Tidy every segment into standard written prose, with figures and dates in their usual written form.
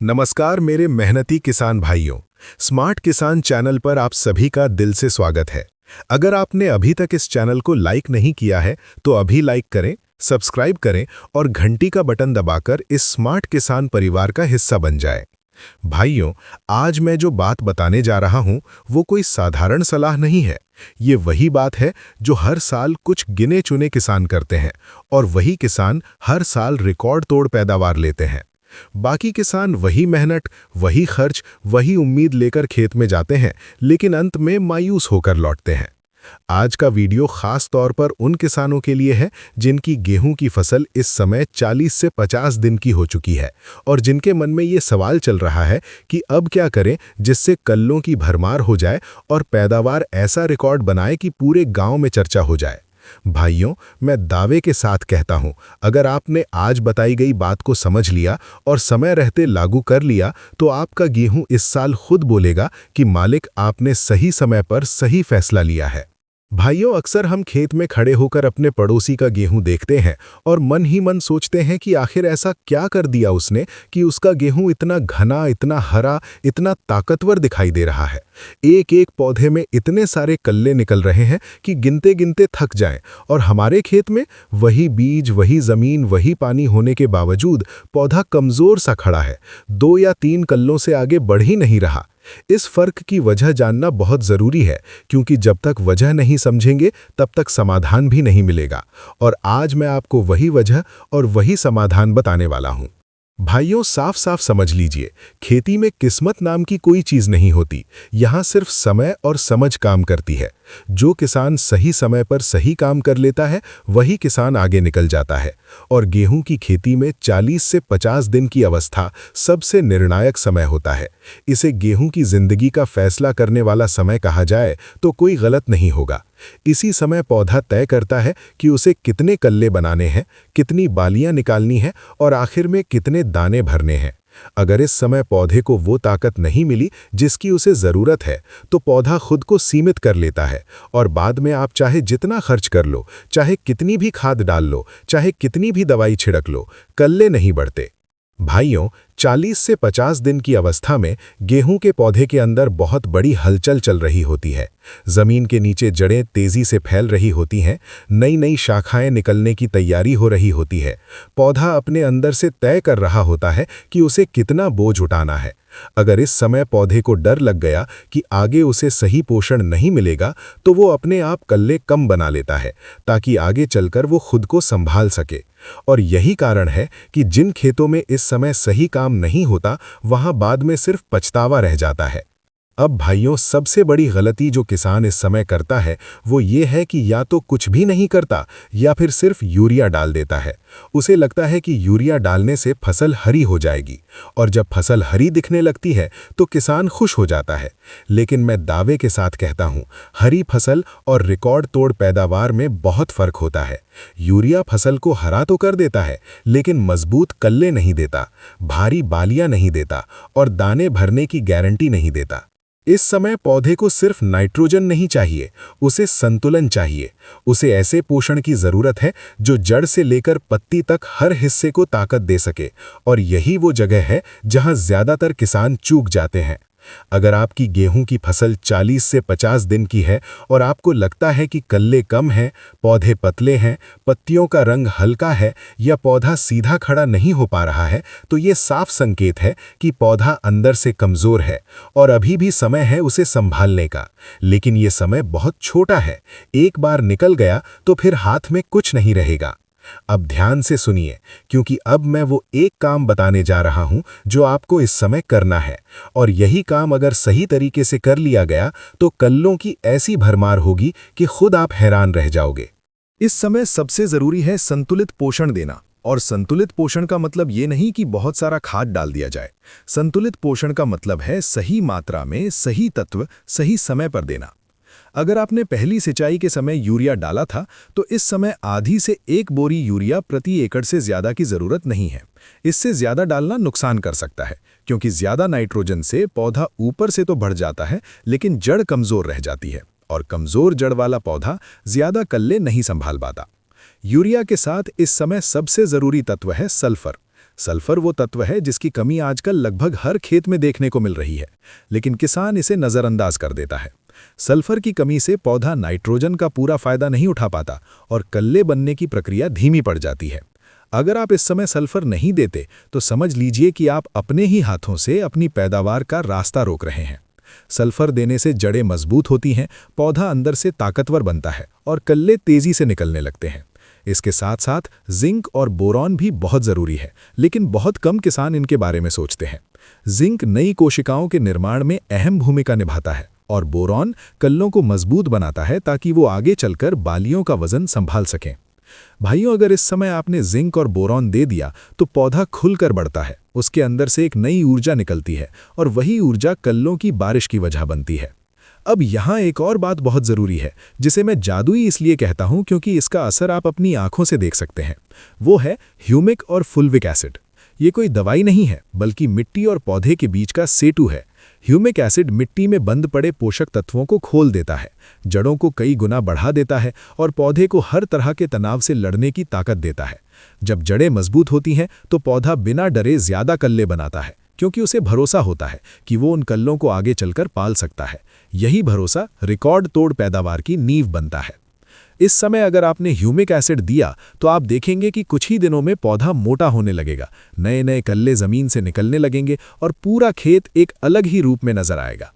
नमस्कार मेरे मेहनती किसान भाइयों। स्मार्ट किसान चैनल पर आप सभी का दिल से स्वागत है। अगर आपने अभी तक इस चैनल को लाइक नहीं किया है तो अभी लाइक करें, सब्सक्राइब करें और घंटी का बटन दबाकर इस स्मार्ट किसान परिवार का हिस्सा बन जाएं। भाइयों, आज मैं जो बात बताने जा रहा हूं वो कोई साधारण सलाह नहीं है। ये वही बात है जो हर साल कुछ गिने चुने किसान करते हैं और वही किसान हर साल रिकॉर्ड तोड़ पैदावार लेते हैं। बाकी किसान वही मेहनत, वही खर्च, वही उम्मीद लेकर खेत में जाते हैं, लेकिन अंत में मायूस होकर लौटते हैं। आज का वीडियो खास तौर पर उन किसानों के लिए है जिनकी गेहूं की फसल इस समय 40 से 50 दिन की हो चुकी है और जिनके मन में ये सवाल चल रहा है कि अब क्या करें जिससे कल्लों की भरमार हो जाए और पैदावार ऐसा रिकॉर्ड बनाए कि पूरे गांव में चर्चा हो जाए। भाइयों, मैं दावे के साथ कहता हूं, अगर आपने आज बताई गई बात को समझ लिया और समय रहते लागू कर लिया तो आपका गेहूं इस साल खुद बोलेगा कि मालिक, आपने सही समय पर सही फैसला लिया है। भाइयों, अक्सर हम खेत में खड़े होकर अपने पड़ोसी का गेहूं देखते हैं और मन ही मन सोचते हैं कि आखिर ऐसा क्या कर दिया उसने कि उसका गेहूं इतना घना, इतना हरा, इतना ताकतवर दिखाई दे रहा है। एक एक पौधे में इतने सारे कल्ले निकल रहे हैं कि गिनते गिनते थक जाएं, और हमारे खेत में वही बीज, वही जमीन, वही पानी होने के बावजूद पौधा कमजोर सा खड़ा है, 2 या 3 कल्लों से आगे बढ़ ही नहीं रहा। इस फर्क की वजह जानना बहुत जरूरी है, क्योंकि जब तक वजह नहीं समझेंगे तब तक समाधान भी नहीं मिलेगा। और आज मैं आपको वही वजह और वही समाधान बताने वाला हूं। भाइयों, साफ साफ समझ लीजिए, खेती में किस्मत नाम की कोई चीज नहीं होती। यहां सिर्फ समय और समझ काम करती है। जो किसान सही समय पर सही काम कर लेता है वही किसान आगे निकल जाता है। और गेहूं की खेती में 40 से 50 दिन की अवस्था सबसे निर्णायक समय होता है। इसे गेहूं की जिंदगी का फैसला करने वाला समय कहा जाए तो कोई गलत नहीं होगा। इसी समय पौधा तय करता है कि उसे कितने कल्ले बनाने हैं, कितनी बालियां निकालनी है और आखिर में कितने दाने भरने हैं। अगर इस समय पौधे को वो ताकत नहीं मिली जिसकी उसे जरूरत है तो पौधा खुद को सीमित कर लेता है और बाद में आप चाहे जितना खर्च कर लो, चाहे कितनी भी खाद डाल लो, चाहे कितनी भी दवाई छिड़क लो, कल्ले नहीं बढ़ते। भाइयों, 40 से 50 दिन की अवस्था में गेहूं के पौधे के अंदर बहुत बड़ी हलचल चल रही होती है। जमीन के नीचे जड़ें तेजी से फैल रही होती हैं, नई नई शाखाएं निकलने की तैयारी हो रही होती है। पौधा अपने अंदर से तय कर रहा होता है कि उसे कितना बोझ उठाना है। अगर इस समय पौधे को डर लग गया कि आगे उसे सही पोषण नहीं मिलेगा तो वो अपने आप कल्ले कम बना लेता है ताकि आगे चलकर वो खुद को संभाल सके। और यही कारण है कि जिन खेतों में इस समय सही काम नहीं होता वहां बाद में सिर्फ पछतावा रह जाता है। अब भाइयों, सबसे बड़ी गलती जो किसान इस समय करता है वो ये है कि या तो कुछ भी नहीं करता या फिर सिर्फ यूरिया डाल देता है। उसे लगता है कि यूरिया डालने से फसल हरी हो जाएगी, और जब फसल हरी दिखने लगती है तो किसान खुश हो जाता है। लेकिन मैं दावे के साथ कहता हूं, हरी फसल और रिकॉर्ड तोड़ पैदावार में बहुत फर्क होता है। यूरिया फसल को हरा तो कर देता है लेकिन मजबूत कल्ले नहीं देता, भारी बालियां नहीं देता और दाने भरने की गारंटी नहीं देता। इस समय पौधे को सिर्फ नाइट्रोजन नहीं चाहिए, उसे संतुलन चाहिए। उसे ऐसे पोषण की जरूरत है जो जड़ से लेकर पत्ती तक हर हिस्से को ताकत दे सके, और यही वो जगह है जहां ज्यादातर किसान चूक जाते हैं। अगर आपकी गेहूं की फसल 40 से 50 दिन की है और आपको लगता है कि कल्ले कम हैं, पौधे पतले हैं, पत्तियों का रंग हल्का है या पौधा सीधा खड़ा नहीं हो पा रहा है, तो ये साफ संकेत है कि पौधा अंदर से कमजोर है और अभी भी समय है उसे संभालने का। लेकिन ये समय बहुत छोटा है, एक बार निकल गया तो फिर हाथ में कुछ नहीं रहेगा। अब ध्यान से सुनिए, क्योंकि अब मैं वो एक काम बताने जा रहा हूं जो आपको इस समय करना है, और यही काम अगर सही तरीके से कर लिया गया तो कल्लों की ऐसी भरमार होगी कि खुद आप हैरान रह जाओगे। इस समय सबसे जरूरी है संतुलित पोषण देना। और संतुलित पोषण का मतलब ये नहीं कि बहुत सारा खाद डाल दिया जाए। संतुलित पोषण का मतलब है सही मात्रा में सही तत्व सही समय पर देना। अगर आपने पहली सिंचाई के समय यूरिया डाला था तो इस समय आधी से 1 बोरी यूरिया प्रति एकड़ से ज्यादा की जरूरत नहीं है। इससे ज्यादा डालना नुकसान कर सकता है, क्योंकि ज्यादा नाइट्रोजन से पौधा ऊपर से तो बढ़ जाता है लेकिन जड़ कमजोर रह जाती है, और कमजोर जड़ वाला पौधा ज्यादा कल्ले नहीं संभाल पाता। यूरिया के साथ इस समय सबसे जरूरी तत्व है सल्फर। सल्फर वो तत्व है जिसकी कमी आजकल लगभग हर खेत में देखने को मिल रही है, लेकिन किसान इसे नज़रअंदाज कर देता है। सल्फर की कमी से पौधा नाइट्रोजन का पूरा फायदा नहीं उठा पाता और कल्ले बनने की प्रक्रिया धीमी पड़ जाती है। अगर आप इस समय सल्फर नहीं देते तो समझ लीजिए कि आप अपने ही हाथों से अपनी पैदावार का रास्ता रोक रहे हैं। सल्फर देने से जड़ें मजबूत होती हैं, पौधा अंदर से ताकतवर बनता है और कल्ले तेजी से निकलने लगते हैं। इसके साथ साथ जिंक और बोरॉन भी बहुत ज़रूरी है, लेकिन बहुत कम किसान इनके बारे में सोचते हैं। जिंक नई कोशिकाओं के निर्माण में अहम भूमिका निभाता है और बोरॉन कल्लों को मजबूत बनाता है ताकि वो आगे चलकर बालियों का वजन संभाल सकें। भाइयों, अगर इस समय आपने जिंक और बोरॉन दे दिया तो पौधा खुलकर बढ़ता है, उसके अंदर से एक नई ऊर्जा निकलती है और वही ऊर्जा कल्लों की बारिश की वजह बनती है। अब यहाँ एक और बात बहुत ज़रूरी है, जिसे मैं जादुई इसलिए कहता हूँ क्योंकि इसका असर आप अपनी आंखों से देख सकते हैं। वो है ह्यूमिक और फुल्विक एसिड। ये कोई दवाई नहीं है, बल्कि मिट्टी और पौधे के बीच का सेतु है। ह्यूमिक एसिड मिट्टी में बंद पड़े पोषक तत्वों को खोल देता है, जड़ों को कई गुना बढ़ा देता है और पौधे को हर तरह के तनाव से लड़ने की ताकत देता है। जब जड़ें मजबूत होती हैं तो पौधा बिना डरे ज़्यादा कल्ले बनाता है, क्योंकि उसे भरोसा होता है कि वो उन कल्लों को आगे चलकर पाल सकता है। यही भरोसा रिकॉर्ड तोड़ पैदावार की नींव बनता है। इस समय अगर आपने ह्यूमिक एसिड दिया तो आप देखेंगे कि कुछ ही दिनों में पौधा मोटा होने लगेगा, नए नए कल्ले जमीन से निकलने लगेंगे और पूरा खेत एक अलग ही रूप में नजर आएगा।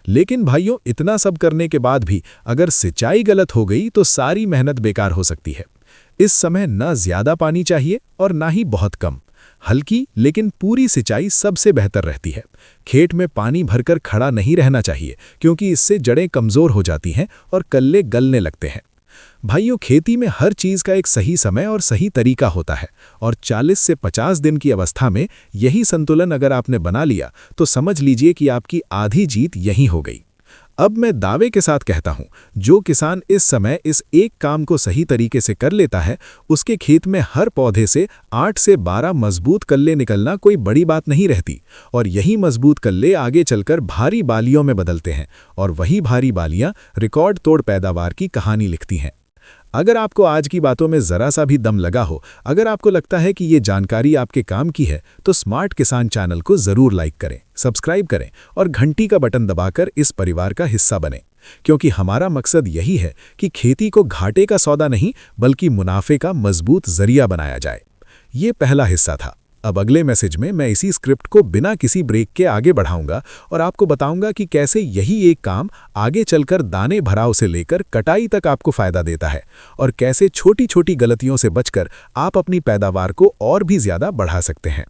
लेकिन भाइयों, इतना सब करने के बाद भी अगर सिंचाई गलत हो गई तो सारी मेहनत बेकार हो सकती है। इस समय न ज्यादा पानी चाहिए और ना ही बहुत कम। हल्की लेकिन पूरी सिंचाई सबसे बेहतर रहती है। खेत में पानी भरकर खड़ा नहीं रहना चाहिए, क्योंकि इससे जड़ें कमजोर हो जाती हैं और कल्ले गलने लगते हैं। भाइयों, खेती में हर चीज़ का एक सही समय और सही तरीका होता है और 40 से 50 दिन की अवस्था में यही संतुलन अगर आपने बना लिया तो समझ लीजिए कि आपकी आधी जीत यहीं हो गई। अब मैं दावे के साथ कहता हूं, जो किसान इस समय इस एक काम को सही तरीके से कर लेता है, उसके खेत में हर पौधे से 8 से 12 मजबूत कल्ले निकलना कोई बड़ी बात नहीं रहती और यही मजबूत कल्ले आगे चलकर भारी बालियों में बदलते हैं और वही भारी बालियां रिकॉर्ड तोड़ पैदावार की कहानी लिखती हैं। अगर आपको आज की बातों में ज़रा सा भी दम लगा हो, अगर आपको लगता है कि ये जानकारी आपके काम की है, तो स्मार्ट किसान चैनल को ज़रूर लाइक करें, सब्सक्राइब करें और घंटी का बटन दबाकर इस परिवार का हिस्सा बनें, क्योंकि हमारा मकसद यही है कि खेती को घाटे का सौदा नहीं बल्कि मुनाफे का मजबूत जरिया बनाया जाए। ये पहला हिस्सा था। अब अगले मैसेज में मैं इसी स्क्रिप्ट को बिना किसी ब्रेक के आगे बढ़ाऊंगा और आपको बताऊंगा कि कैसे यही एक काम आगे चलकर दाने भराव से लेकर कटाई तक आपको फायदा देता है और कैसे छोटी छोटी गलतियों से बचकर आप अपनी पैदावार को और भी ज्यादा बढ़ा सकते हैं।